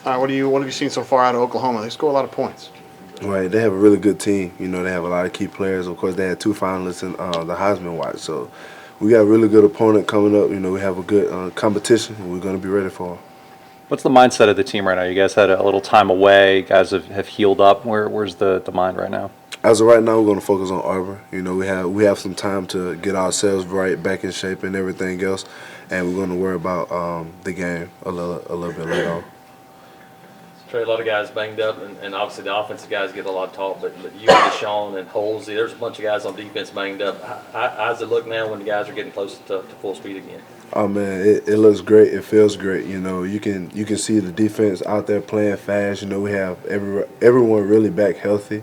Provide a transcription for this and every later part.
All right, what have you seen so far out of Oklahoma? They score a lot of points. Right, they have a really good team. You know, they have a lot of key players. Of course, they had two finalists in the Heisman Watch. So we got a really good opponent coming up. You know, we have a good competition, and we're going to be ready for them. What's the mindset of the team right now? You guys had a little time away. Guys have healed up. Where's the mind right now? As of right now, we're going to focus on Auburn. You know, we have some time to get ourselves right, back in shape, and everything else, and we're going to worry about the game a little bit later on. Tre, a lot of guys banged up, and obviously the offensive guys get a lot of talk, but you and Deshaun and Holsey, there's a bunch of guys on defense banged up. How's it look now when the guys are getting close to full speed again? Oh man, it looks great. It feels great. You know, you can see the defense out there playing fast. You know, we have everyone really back healthy,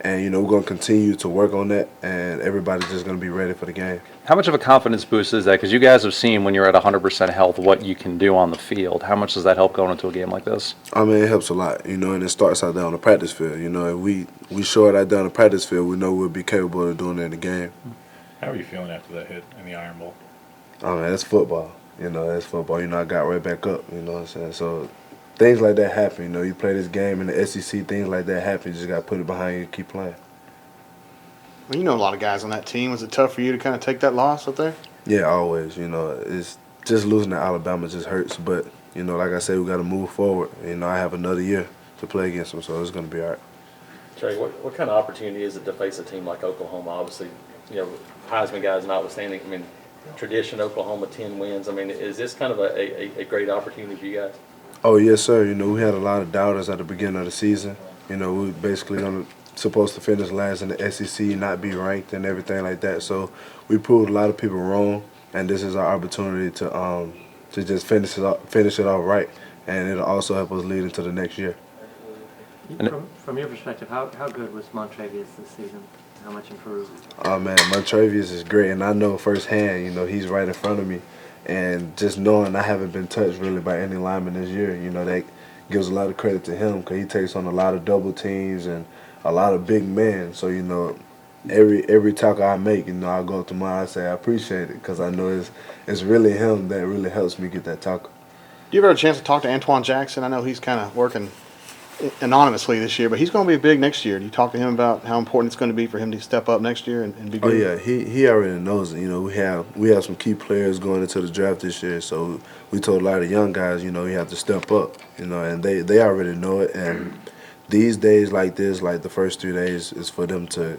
and you know we're gonna continue to work on that, and everybody's just gonna be ready for the game. How much of a confidence boost is that? Because you guys have seen when you're at 100% health what you can do on the field. How much does that help going into a game like this? I mean, it helps a lot. You know, and it starts out there on the practice field. You know, if we show it out there on the practice field, we know we'll be capable of doing it in the game. How are you feeling after that hit in the Iron Bowl? Oh man, that's football. You know, that's football. You know, I got right back up. You know what I'm saying? So things like that happen. You know, you play this game in the SEC, things like that happen. You just got to put it behind you and keep playing. Well, you know a lot of guys on that team. Was it tough for you to kind of take that loss up there? Yeah, always. You know, it's just losing to Alabama just hurts. But, you know, like I said, we got to move forward. You know, I have another year to play against them, so it's going to be all right. Tre, what kind of opportunity is it to face a team like Oklahoma? Obviously, you know, Heisman guys notwithstanding, I mean, tradition, Oklahoma, 10 wins. I mean, is this kind of a great opportunity for you guys? Oh, yes, sir. You know, we had a lot of doubters at the beginning of the season. You know, we were basically supposed to finish last in the SEC, not be ranked and everything like that. So we proved a lot of people wrong, and this is our opportunity to just finish it off right, and it'll also help us lead into the next year. From your perspective, how good was Montrevious this season? How much improved? Oh man, Montrevious is great, and I know firsthand. You know, he's right in front of me, and just knowing I haven't been touched really by any lineman this year, you know, that gives a lot of credit to him because he takes on a lot of double teams and a lot of big men. So you know, every tackle I make, you know, I go up to him, I say I appreciate it because I know it's really him that really helps me get that tackle. Do you ever have a chance to talk to Antoine Jackson? I know he's kind of working anonymously this year, but he's going to be big next year. Do you talk to him about how important it's going to be for him to step up next year and be good? Oh yeah, he already knows it. You know, we have some key players going into the draft this year, so we told a lot of young guys, you know, you have to step up. You know, and they already know it. And these days like this, like the first 3 days, is for them to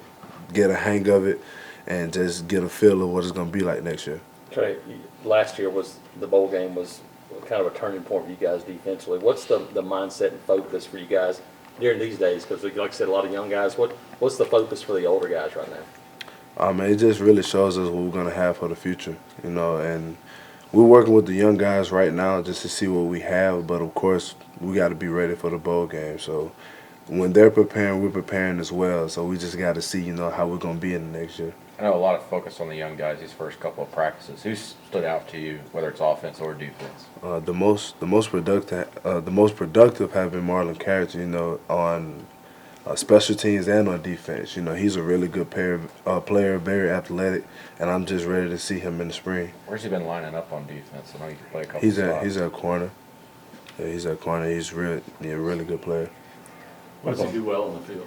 get a hang of it and just get a feel of what it's going to be like next year. Tre, last year the bowl game was kind of a turning point for you guys defensively. What's the mindset and focus for you guys during these days? Because, like I said, a lot of young guys. What's the focus for the older guys right now? It just really shows us what we're going to have for the future, you know, and we're working with the young guys right now just to see what we have, but of course we got to be ready for the bowl game. So when they're preparing, we're preparing as well. So we just got to see, you know, how we're going to be in the next year. I know a lot of focus on the young guys these first couple of practices. Who stood out to you, whether it's offense or defense? The most productive have been Marlon Carriage, you know, on special teams and on defense. You know, he's a really good player, very athletic, and I'm just ready to see him in the spring. Where's he been lining up on defense? I know he can play a couple He's spots. at corner. Yeah, he's at corner. He's a really good player. What does he do well on the field?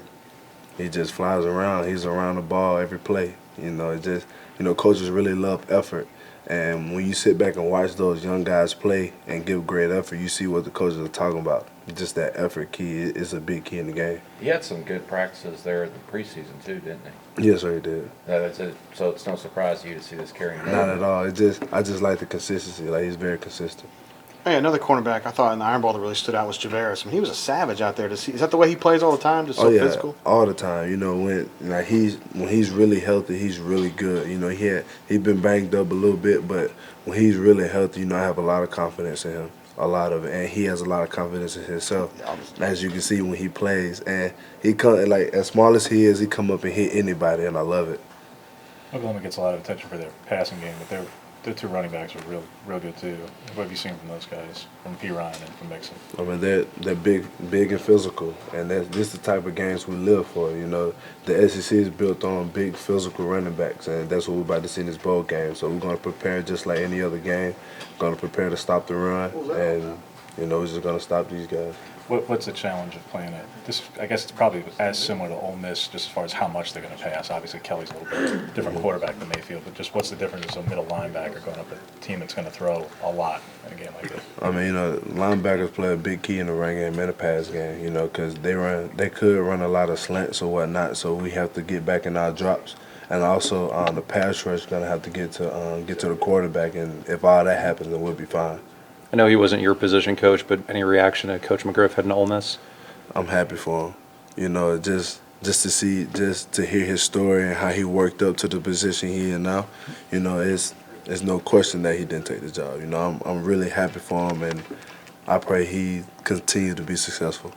He just flies around. He's around the ball every play. You know, it just, you know, coaches really love effort. And when you sit back and watch those young guys play and give great effort, you see what the coaches are talking about. Just that effort key is a big key in the game. He had some good practices there in the preseason too, didn't he? Yes, sir, he did. That's it. So it's no surprise to you to see this carrying over. Not at all. I just like the consistency. Like, he's very consistent. Hey, another cornerback I thought in the Iron Bowl that really stood out was Javaris. I mean, he was a savage out there. Is that the way he plays all the time? Just so physical? All the time. You know, when he's really healthy, he's really good. You know, he's been banged up a little bit, but when he's really healthy, you know, I have a lot of confidence in him, a lot of it, and he has a lot of confidence in himself, as you can see when he plays. And he come like as small as he is, he come up and hit anybody, and I love it. Oklahoma gets a lot of attention for their passing game, but their two running backs are real good too. What have you seen from those guys, from P. Ryan and from Mixon? I mean, they're big and physical, and this is the type of games we live for. You know, the SEC is built on big physical running backs, and that's what we're about to see in this bowl game. So we're going to prepare just like any other game. We're going to prepare to stop the run, and You know, we're just gonna stop these guys. What's the challenge of playing it? This, I guess it's probably as similar to Ole Miss, just as far as how much they're going to pass. Obviously, Kelly's a little bit different quarterback than Mayfield, but just what's the difference as a middle linebacker going up a team that's going to throw a lot in a game like this? I mean, you know, linebackers play a big key in the run game and the pass game. You know, because they could run a lot of slants or whatnot. So we have to get back in our drops, and also the pass rush is going to have to get to the quarterback. And if all that happens, then we'll be fine. I know he wasn't your position coach, but any reaction to Coach McGriff heading to Ole Miss? I'm happy for him. You know, just to hear his story and how he worked up to the position he in now. You know, it's no question that he didn't take the job. You know, I'm really happy for him, and I pray he continues to be successful.